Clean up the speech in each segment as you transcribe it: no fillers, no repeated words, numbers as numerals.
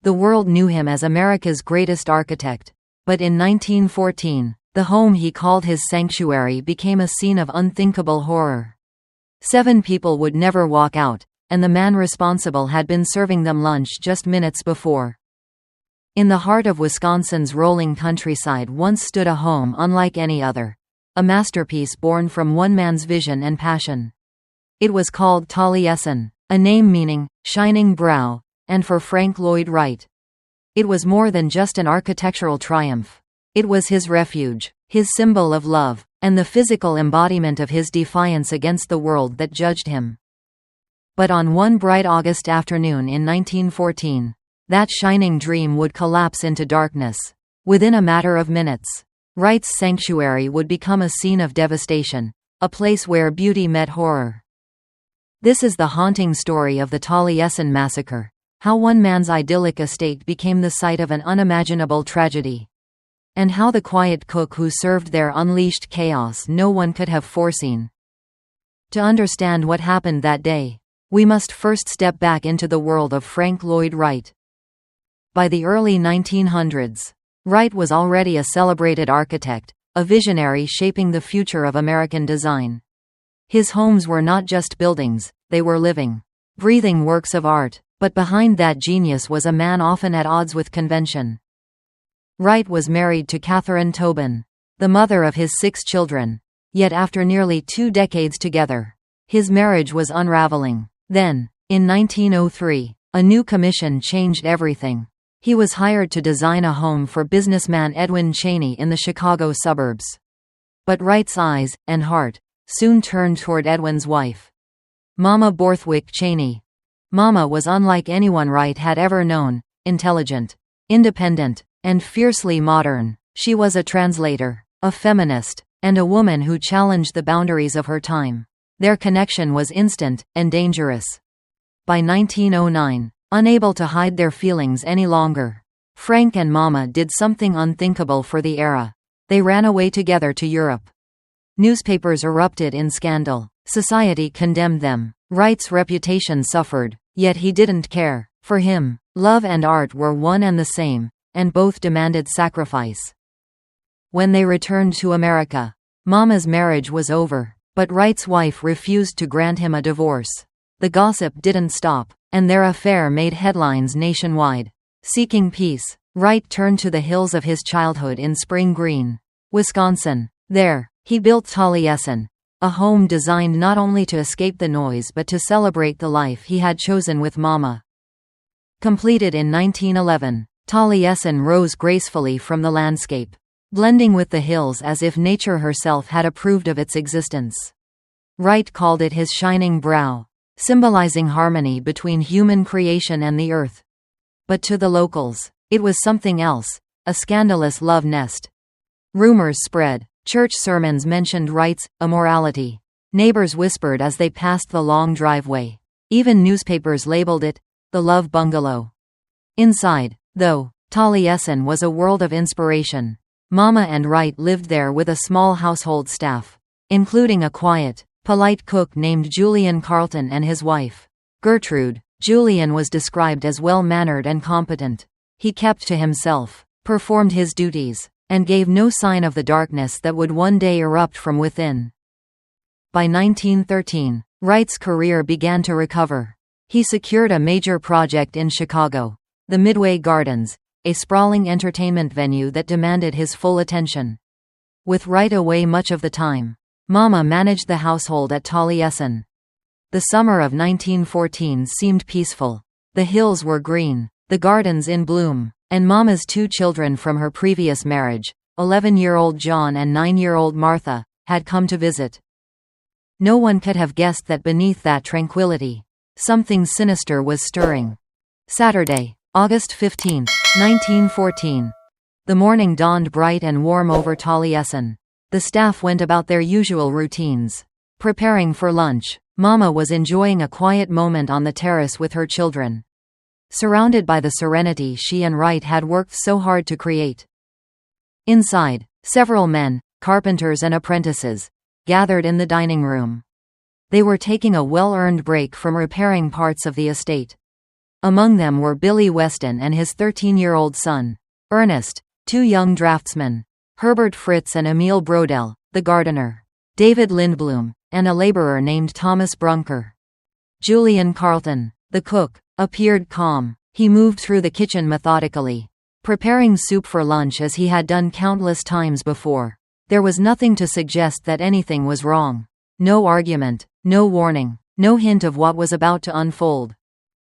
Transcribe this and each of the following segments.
The world knew him as America's greatest architect. But in 1914, the home he called his sanctuary became a scene of unthinkable horror. 7 people would never walk out, and the man responsible had been serving them lunch just minutes before. In the heart of Wisconsin's rolling countryside once stood a home unlike any other, a masterpiece born from one man's vision and passion. It was called Taliesin, a name meaning shining brow, and for Frank Lloyd Wright. It was more than just an architectural triumph. It was his refuge, his symbol of love, and the physical embodiment of his defiance against the world that judged him. But on one bright August afternoon in 1914, that shining dream would collapse into darkness. Within a matter of minutes, Wright's sanctuary would become a scene of devastation, a place where beauty met horror. This is the haunting story of the Taliesin Massacre, how one man's idyllic estate became the site of an unimaginable tragedy. And how the quiet cook who served there unleashed chaos no one could have foreseen. To understand what happened that day, we must first step back into the world of Frank Lloyd Wright. By the early 1900s, Wright was already a celebrated architect, a visionary shaping the future of American design. His homes were not just buildings, they were living, breathing works of art, but behind that genius was a man often at odds with convention. Wright was married to Catherine Tobin, the mother of his 6 children. Yet after nearly 2 decades together, his marriage was unraveling. Then, in 1903, a new commission changed everything. He was hired to design a home for businessman Edwin Cheney in the Chicago suburbs. But Wright's eyes, and heart, soon turned toward Edwin's wife, Mama Borthwick Cheney. Mama was unlike anyone Wright had ever known, intelligent, independent, and fiercely modern. She was a translator, a feminist, and a woman who challenged the boundaries of her time. Their connection was instant, and dangerous. By 1909, unable to hide their feelings any longer, Frank and Mama did something unthinkable for the era. They ran away together to Europe. Newspapers erupted in scandal. Society condemned them. Wright's reputation suffered, yet he didn't care. For him, love and art were one and the same, and both demanded sacrifice. When they returned to America, Mama's marriage was over, but Wright's wife refused to grant him a divorce. The gossip didn't stop, and their affair made headlines nationwide. Seeking peace, Wright turned to the hills of his childhood in Spring Green, Wisconsin. There, he built Taliesin, a home designed not only to escape the noise but to celebrate the life he had chosen with Mama. Completed in 1911, Taliesin rose gracefully from the landscape, blending with the hills as if nature herself had approved of its existence. Wright called it his shining brow, symbolizing harmony between human creation and the earth. But to the locals, it was something else, a scandalous love nest. Rumors spread. Church sermons mentioned Wright's immorality. Neighbors whispered as they passed the long driveway. Even newspapers labeled it the Love Bungalow. Inside, though, Taliesin was a world of inspiration. Mama and Wright lived there with a small household staff, including a quiet, polite cook named Julian Carlton and his wife, Gertrude. Julian was described as well-mannered and competent. He kept to himself, performed his duties, and gave no sign of the darkness that would one day erupt from within. By 1913, Wright's career began to recover. He secured a major project in Chicago, the Midway Gardens, a sprawling entertainment venue that demanded his full attention. With Wright away much of the time, Mama managed the household at Taliesin. The summer of 1914 seemed peaceful. The hills were green, the gardens in bloom, and Mama's 2 children from her previous marriage, 11-year-old John and 9-year-old Martha, had come to visit. No one could have guessed that beneath that tranquility, something sinister was stirring. Saturday, August 15, 1914. The morning dawned bright and warm over Taliesin. The staff went about their usual routines. Preparing for lunch, Mama was enjoying a quiet moment on the terrace with her children, surrounded by the serenity she and Wright had worked so hard to create. Inside, several men, carpenters and apprentices, gathered in the dining room. They were taking a well-earned break from repairing parts of the estate. Among them were Billy Weston and his 13-year-old son, Ernest, 2 young draftsmen, Herbert Fritz and Emil Brodel, the gardener, David Lindblom, and a laborer named Thomas Brunker. Julian Carleton, the cook, appeared calm. He moved through the kitchen methodically, preparing soup for lunch as he had done countless times before. There was nothing to suggest that anything was wrong. No argument, no warning, no hint of what was about to unfold.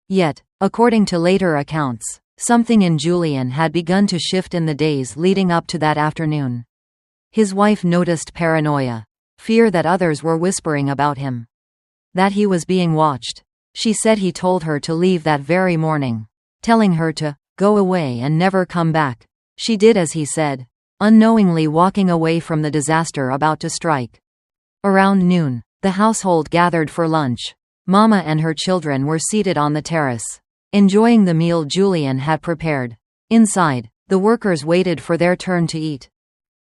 Yet, according to later accounts, something in Julian had begun to shift in the days leading up to that afternoon. His wife noticed paranoia, fear that others were whispering about him, that he was being watched. She said he told her to leave that very morning, telling her to go away and never come back. She did as he said, unknowingly walking away from the disaster about to strike. Around noon, the household gathered for lunch. Mama and her children were seated on the terrace, enjoying the meal Julian had prepared. Inside, the workers waited for their turn to eat.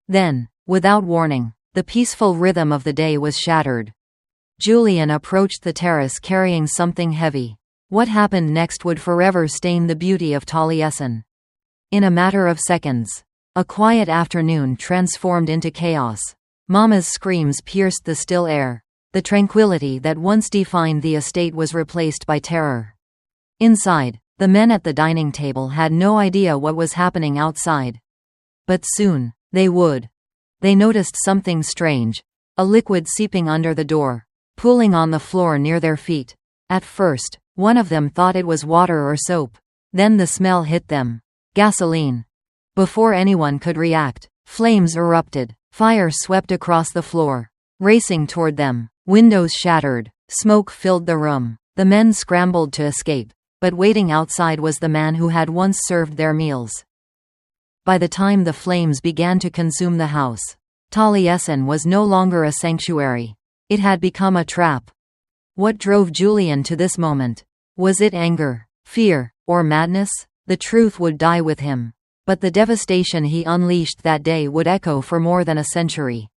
Then, without warning, the peaceful rhythm of the day was shattered. Julian approached the terrace carrying something heavy. What happened next would forever stain the beauty of Taliesin. In a matter of seconds, a quiet afternoon transformed into chaos. Mama's screams pierced the still air. The tranquility that once defined the estate was replaced by terror. Inside, the men at the dining table had no idea what was happening outside. But soon, they would. They noticed something strange, a liquid seeping under the door, pooling on the floor near their feet. At first, one of them thought it was water or soap. Then the smell hit them. Gasoline. Before anyone could react, flames erupted. Fire swept across the floor, racing toward them. Windows shattered. Smoke filled the room. The men scrambled to escape, but waiting outside was the man who had once served their meals. By the time the flames began to consume the house, Taliesin was no longer a sanctuary. It had become a trap. What drove Julian to this moment? Was it anger, fear, or madness? The truth would die with him. But the devastation he unleashed that day would echo for more than a century.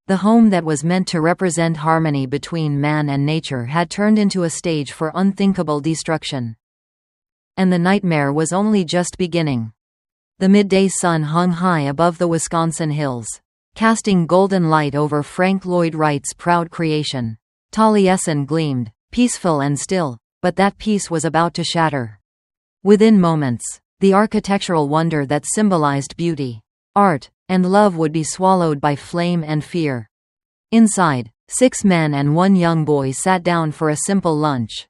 The home that was meant to represent harmony between man and nature had turned into a stage for unthinkable destruction. And the nightmare was only just beginning. The midday sun hung high above the Wisconsin hills, casting golden light over Frank Lloyd Wright's proud creation. Taliesin gleamed, peaceful and still, but that peace was about to shatter. Within moments, the architectural wonder that symbolized beauty, art, and love would be swallowed by flame and fear. Inside, 6 men and 1 young boy sat down for a simple lunch,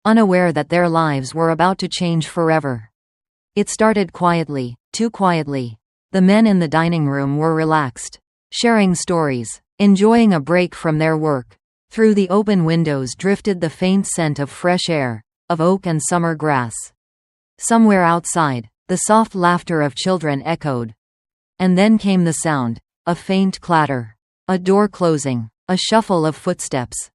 unaware that their lives were about to change forever. It started quietly, too quietly. The men in the dining room were relaxed, sharing stories, enjoying a break from their work. Through the open windows drifted the faint scent of fresh air, of oak and summer grass. Somewhere outside, the soft laughter of children echoed. And then came the sound, a faint clatter, a door closing, a shuffle of footsteps.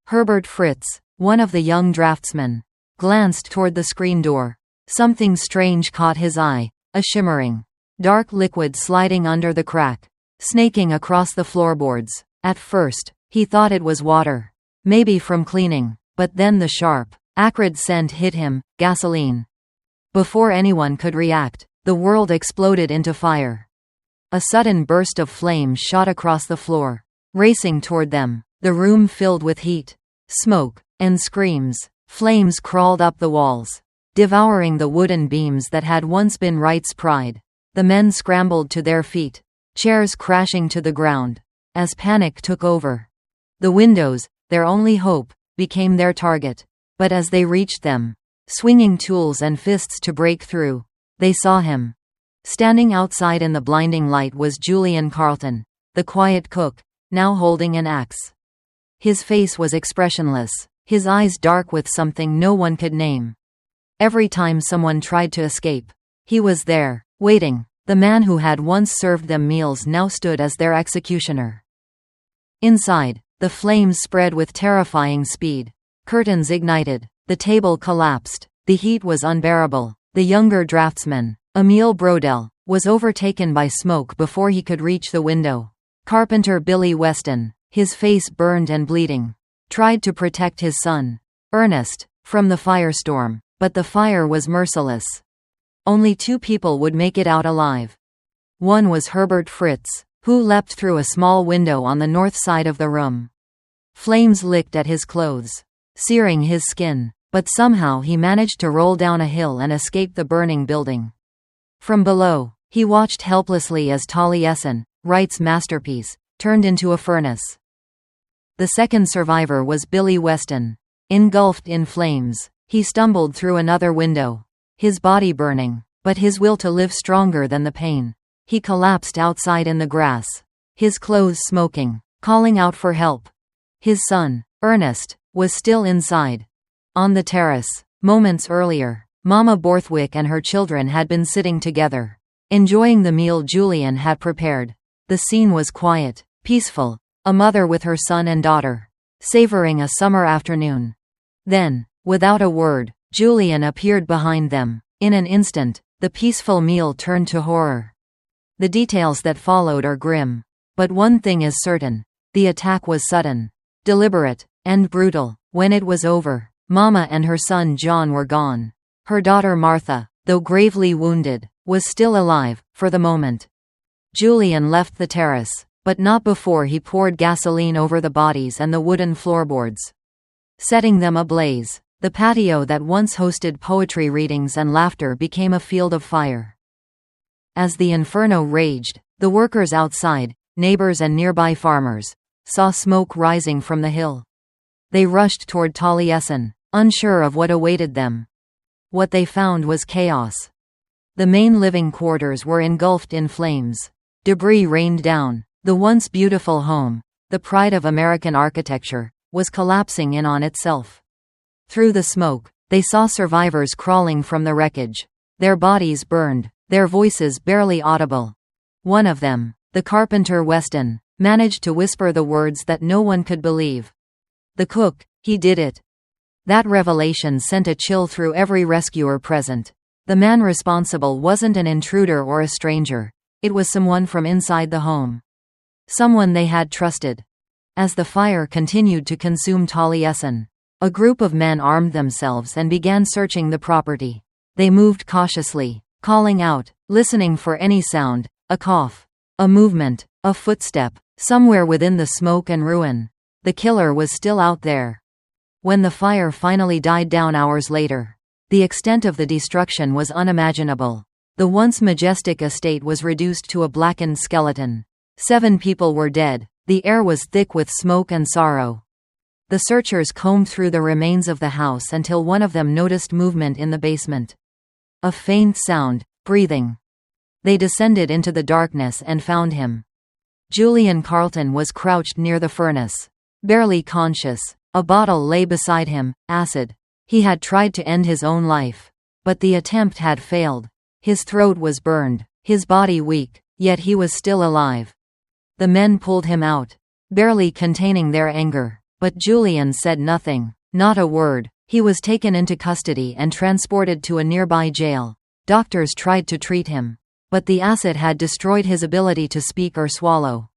Herbert Fritz, one of the young draftsmen, glanced toward the screen door. Something strange caught his eye, a shimmering, dark liquid sliding under the crack, snaking across the floorboards. At first, he thought it was water, maybe from cleaning, but then the sharp, acrid scent hit him, gasoline. Before anyone could react, the world exploded into fire. A sudden burst of flame shot across the floor, racing toward them. The room filled with heat, smoke, and screams. Flames crawled up the walls, devouring the wooden beams that had once been Wright's pride. The men scrambled to their feet, chairs crashing to the ground, as panic took over. The windows, their only hope, became their target. But as they reached them, swinging tools and fists to break through, they saw him. Standing outside in the blinding light was Julian Carleton, the quiet cook, now holding an axe. His face was expressionless, his eyes dark with something no one could name. Every time someone tried to escape, he was there, waiting. The man who had once served them meals now stood as their executioner. Inside, the flames spread with terrifying speed. Curtains ignited. The table collapsed. The heat was unbearable. The younger draftsman, Emil Brodel, was overtaken by smoke before he could reach the window. Carpenter Billy Weston, his face burned and bleeding, tried to protect his son, Ernest, from the firestorm. But the fire was merciless. Only 2 people would make it out alive. One was Herbert Fritz, who leapt through a small window on the north side of the room. Flames licked at his clothes, searing his skin, but somehow he managed to roll down a hill and escape the burning building. From below, he watched helplessly as Taliesin, Wright's masterpiece, turned into a furnace. The second survivor was Billy Weston. Engulfed in flames, he stumbled through another window, his body burning, but his will to live stronger than the pain. He collapsed outside in the grass, his clothes smoking, calling out for help. His son, Ernest, was still inside. On the terrace, moments earlier, Mama Borthwick and her children had been sitting together, enjoying the meal Julian had prepared. The scene was quiet, peaceful, a mother with her son and daughter, savoring a summer afternoon. Then, without a word, Julian appeared behind them. In an instant, the peaceful meal turned to horror. The details that followed are grim. But one thing is certain: the attack was sudden, deliberate, and brutal. When it was over, Mama and her son John were gone. Her daughter Martha, though gravely wounded, was still alive, for the moment. Julian left the terrace, but not before he poured gasoline over the bodies and the wooden floorboards, setting them ablaze. The patio that once hosted poetry readings and laughter became a field of fire. As the inferno raged, the workers outside, neighbors and nearby farmers, saw smoke rising from the hill. They rushed toward Taliesin, unsure of what awaited them. What they found was chaos. The main living quarters were engulfed in flames. Debris rained down. The once beautiful home, the pride of American architecture, was collapsing in on itself. Through the smoke, they saw survivors crawling from the wreckage. Their bodies burned, their voices barely audible. One of them, the carpenter Weston, managed to whisper the words that no one could believe. "The cook, he did it." That revelation sent a chill through every rescuer present. The man responsible wasn't an intruder or a stranger. It was someone from inside the home. Someone they had trusted. As the fire continued to consume Taliesin, a group of men armed themselves and began searching the property. They moved cautiously, calling out, listening for any sound, a cough, a movement, a footstep, somewhere within the smoke and ruin. The killer was still out there. When the fire finally died down hours later, the extent of the destruction was unimaginable. The once majestic estate was reduced to a blackened skeleton. 7 people were dead. The air was thick with smoke and sorrow. The searchers combed through the remains of the house until one of them noticed movement in the basement. A faint sound, breathing. They descended into the darkness and found him. Julian Carlton was crouched near the furnace, barely conscious. A bottle lay beside him, acid. He had tried to end his own life, but the attempt had failed. His throat was burned, his body weak, yet he was still alive. The men pulled him out, barely containing their anger, but Julian said nothing, not a word. He was taken into custody and transported to a nearby jail. Doctors tried to treat him, but the acid had destroyed his ability to speak or swallow.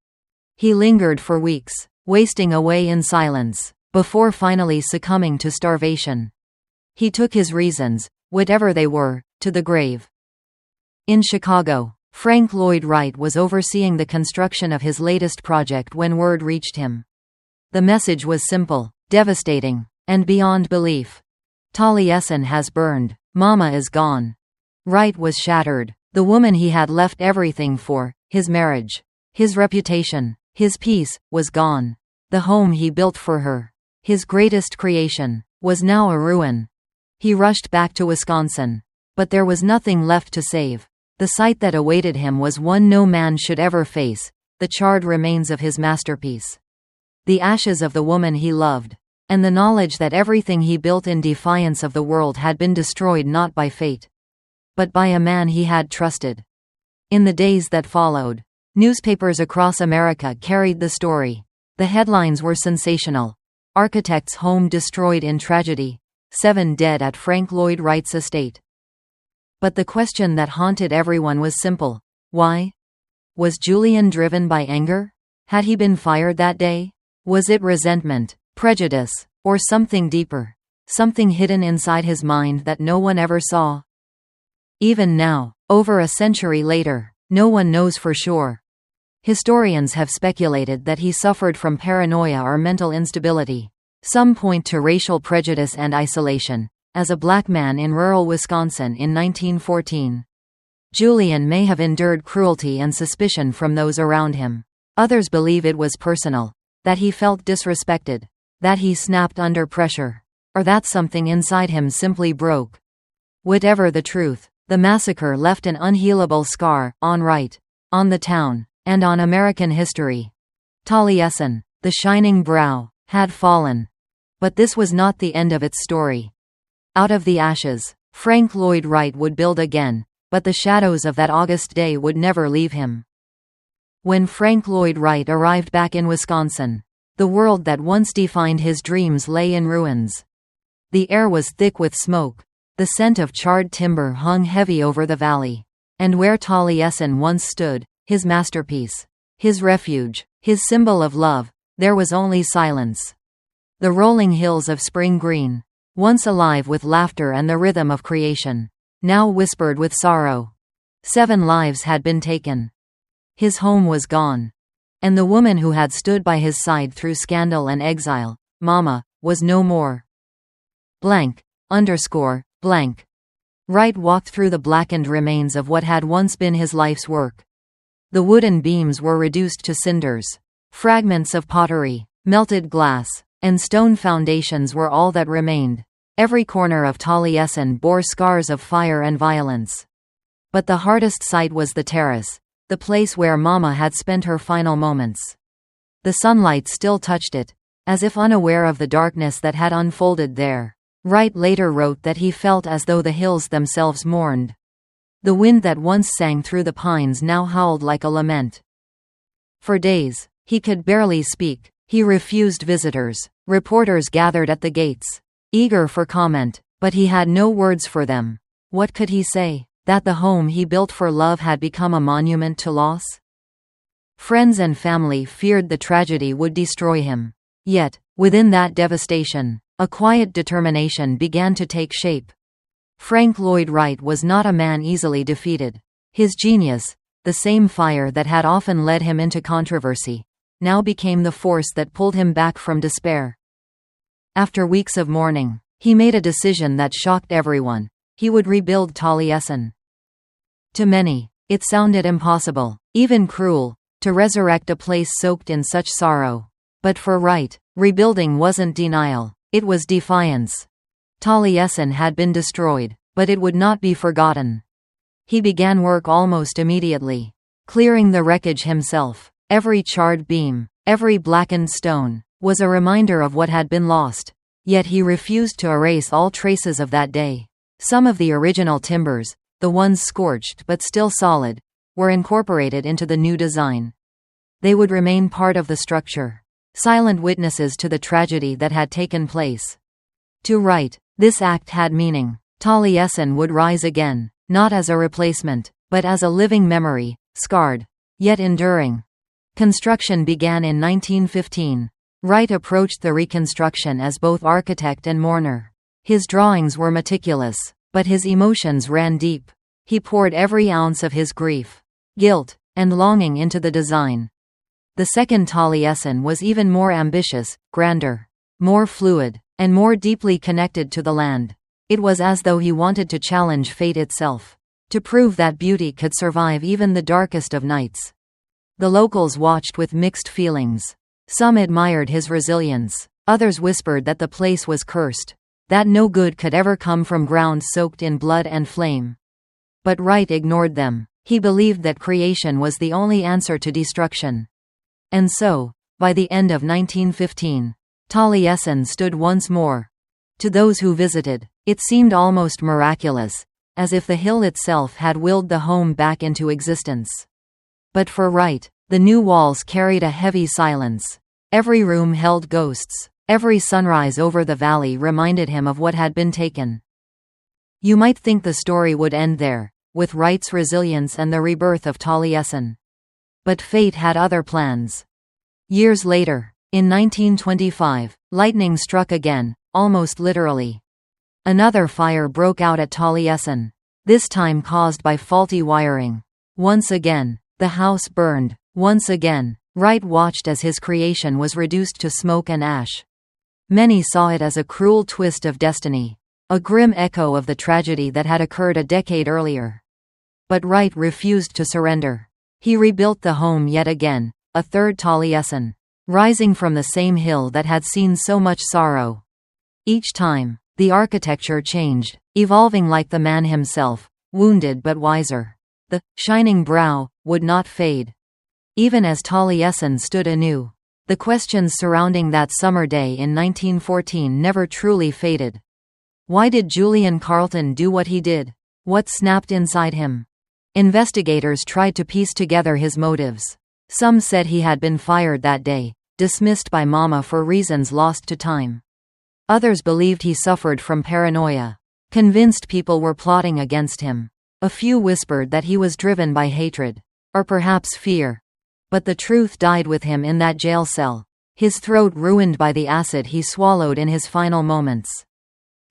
He lingered for weeks, wasting away in silence, before finally succumbing to starvation. He took his reasons, whatever they were, to the grave. In Chicago, Frank Lloyd Wright was overseeing the construction of his latest project when word reached him. The message was simple, devastating, and beyond belief. Taliesin has burned. Mama is gone. Wright was shattered. The woman he had left everything for, his marriage, his reputation, his peace, was gone. The home he built for her, his greatest creation, was now a ruin. He rushed back to Wisconsin. But there was nothing left to save. The sight that awaited him was one no man should ever face, the charred remains of his masterpiece. The ashes of the woman he loved, and the knowledge that everything he built in defiance of the world had been destroyed not by fate, but by a man he had trusted. In the days that followed, newspapers across America carried the story. The headlines were sensational. Architect's home destroyed in tragedy. 7 dead at Frank Lloyd Wright's estate. But the question that haunted everyone was simple. Why? Was Julian driven by anger? Had he been fired that day? Was it resentment, prejudice, or something deeper? something hidden inside his mind that no one ever saw. Even now, over a century later, no one knows for sure. Historians have speculated that he suffered from paranoia or mental instability. Some point to racial prejudice and isolation, as a black man in rural Wisconsin in 1914. Julian may have endured cruelty and suspicion from those around him. Others believe it was personal, that he felt disrespected, that he snapped under pressure, or that something inside him simply broke. Whatever the truth, the massacre left an unhealable scar on Wright, on the town, and on American history. Taliesin, the shining brow, had fallen. But this was not the end of its story. Out of the ashes, Frank Lloyd Wright would build again, but the shadows of that August day would never leave him. When Frank Lloyd Wright arrived back in Wisconsin, the world that once defined his dreams lay in ruins. The air was thick with smoke. The scent of charred timber hung heavy over the valley. And where Taliesin once stood, his masterpiece, his refuge, his symbol of love, there was only silence. The rolling hills of spring green, once alive with laughter and the rhythm of creation, now whispered with sorrow. 7 lives had been taken. His home was gone. And the woman who had stood by his side through scandal and exile, Mama, was no more. Blank. Blank. Wright walked through the blackened remains of what had once been his life's work. The wooden beams were reduced to cinders. Fragments of pottery, melted glass, and stone foundations were all that remained. Every corner of Taliesin bore scars of fire and violence. But the hardest sight was the terrace, the place where Mama had spent her final moments. The sunlight still touched it, as if unaware of the darkness that had unfolded there. Wright later wrote that he felt as though the hills themselves mourned. The wind that once sang through the pines now howled like a lament. For days, he could barely speak. He refused visitors. Reporters gathered at the gates, eager for comment, but he had no words for them. What could he say? That the home he built for love had become a monument to loss? Friends and family feared the tragedy would destroy him. Yet, within that devastation, a quiet determination began to take shape. Frank Lloyd Wright was not a man easily defeated. His genius, the same fire that had often led him into controversy, now became the force that pulled him back from despair. After weeks of mourning, he made a decision that shocked everyone. He would rebuild Taliesin. To many, it sounded impossible, even cruel, to resurrect a place soaked in such sorrow. But for Wright, rebuilding wasn't denial, it was defiance. Taliesin had been destroyed, but it would not be forgotten. He began work almost immediately, clearing the wreckage himself. Every charred beam, every blackened stone, was a reminder of what had been lost. Yet he refused to erase all traces of that day. Some of the original timbers, the ones scorched but still solid, were incorporated into the new design. They would remain part of the structure, silent witnesses to the tragedy that had taken place. To Wright, this act had meaning. Taliesin would rise again, not as a replacement, but as a living memory, scarred, yet enduring. Construction began in 1915. Wright approached the reconstruction as both architect and mourner. His drawings were meticulous, but his emotions ran deep. He poured every ounce of his grief, guilt, and longing into the design. The second Taliesin was even more ambitious, grander, more fluid, and more deeply connected to the land. It was as though he wanted to challenge fate itself, to prove that beauty could survive even the darkest of nights. The locals watched with mixed feelings. Some admired his resilience, others whispered that the place was cursed, that no good could ever come from ground soaked in blood and flame. But Wright ignored them. He believed that creation was the only answer to destruction. And so, by the end of 1915, Taliesin stood once more. To those who visited, it seemed almost miraculous, as if the hill itself had willed the home back into existence. But for Wright, the new walls carried a heavy silence. Every room held ghosts. Every sunrise over the valley reminded him of what had been taken. You might think the story would end there, with Wright's resilience and the rebirth of Taliesin. But fate had other plans. Years later, in 1925, lightning struck again, almost literally. Another fire broke out at Taliesin, this time caused by faulty wiring. Once again, the house burned. Once again, Wright watched as his creation was reduced to smoke and ash. Many saw it as a cruel twist of destiny, a grim echo of the tragedy that had occurred a decade earlier. But Wright refused to surrender. He rebuilt the home yet again, a third Taliesin, rising from the same hill that had seen so much sorrow. Each time, the architecture changed, evolving like the man himself, wounded but wiser. The shining brow would not fade. Even as Taliesin stood anew, the questions surrounding that summer day in 1914 never truly faded. Why did Julian Carleton do what he did? What snapped inside him? Investigators tried to piece together his motives. Some said he had been fired that day, dismissed by Mama for reasons lost to time. Others believed he suffered from paranoia, convinced people were plotting against him. A few whispered that he was driven by hatred, or perhaps fear. But the truth died with him in that jail cell, his throat ruined by the acid he swallowed in his final moments.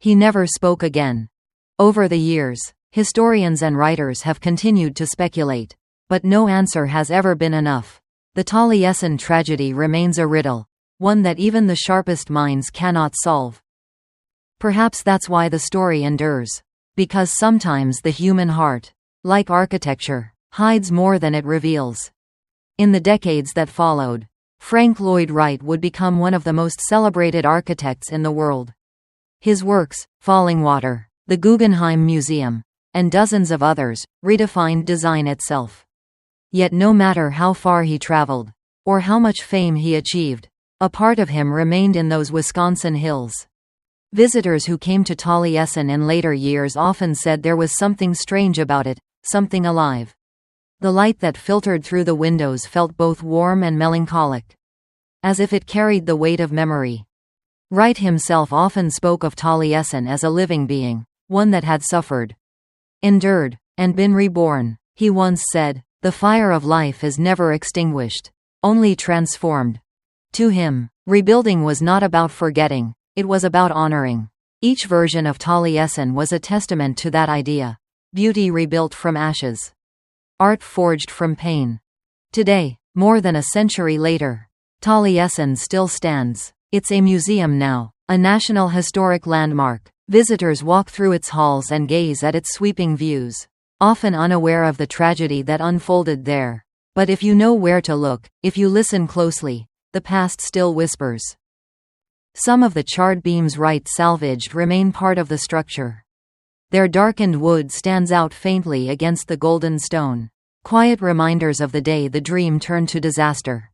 He never spoke again. Over the years, historians and writers have continued to speculate, but no answer has ever been enough. The Taliesin tragedy remains a riddle, one that even the sharpest minds cannot solve. Perhaps that's why the story endures, because sometimes the human heart, like architecture, hides more than it reveals. In the decades that followed, Frank Lloyd Wright would become one of the most celebrated architects in the world. His works, Falling Water, the Guggenheim Museum, and dozens of others, redefined design itself. Yet no matter how far he traveled, or how much fame he achieved, a part of him remained in those Wisconsin hills. Visitors who came to Taliesin in later years often said there was something strange about it, something alive. The light that filtered through the windows felt both warm and melancholic, as if it carried the weight of memory. Wright himself often spoke of Taliesin as a living being, one that had suffered, endured, and been reborn. He once said, "The fire of life is never extinguished, only transformed." To him, rebuilding was not about forgetting, it was about honoring. Each version of Taliesin was a testament to that idea. Beauty rebuilt from ashes. Art forged from pain. Today, more than a century later, Taliesin still stands. It's a museum now, a National Historic Landmark. Visitors walk through its halls and gaze at its sweeping views, often unaware of the tragedy that unfolded there. But if you know where to look, if you listen closely, the past still whispers. Some of the charred beams Wright salvaged remain part of the structure. Their darkened wood stands out faintly against the golden stone, quiet reminders of the day the dream turned to disaster.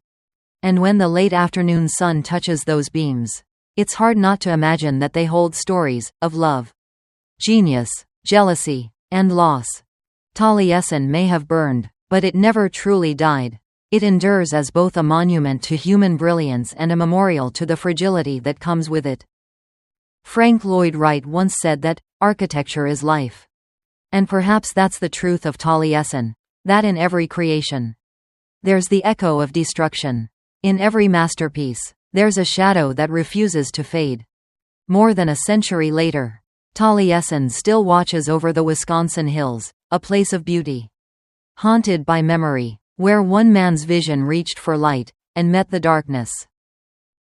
And when the late afternoon sun touches those beams, it's hard not to imagine that they hold stories of love, genius, jealousy, and loss. Taliesin may have burned, but it never truly died. It endures as both a monument to human brilliance and a memorial to the fragility that comes with it. Frank Lloyd Wright once said that, "Architecture is life." And perhaps that's the truth of Taliesin, that in every creation, there's the echo of destruction. In every masterpiece, there's a shadow that refuses to fade. More than a century later, Taliesin still watches over the Wisconsin hills, a place of beauty, haunted by memory, where one man's vision reached for light, and met the darkness.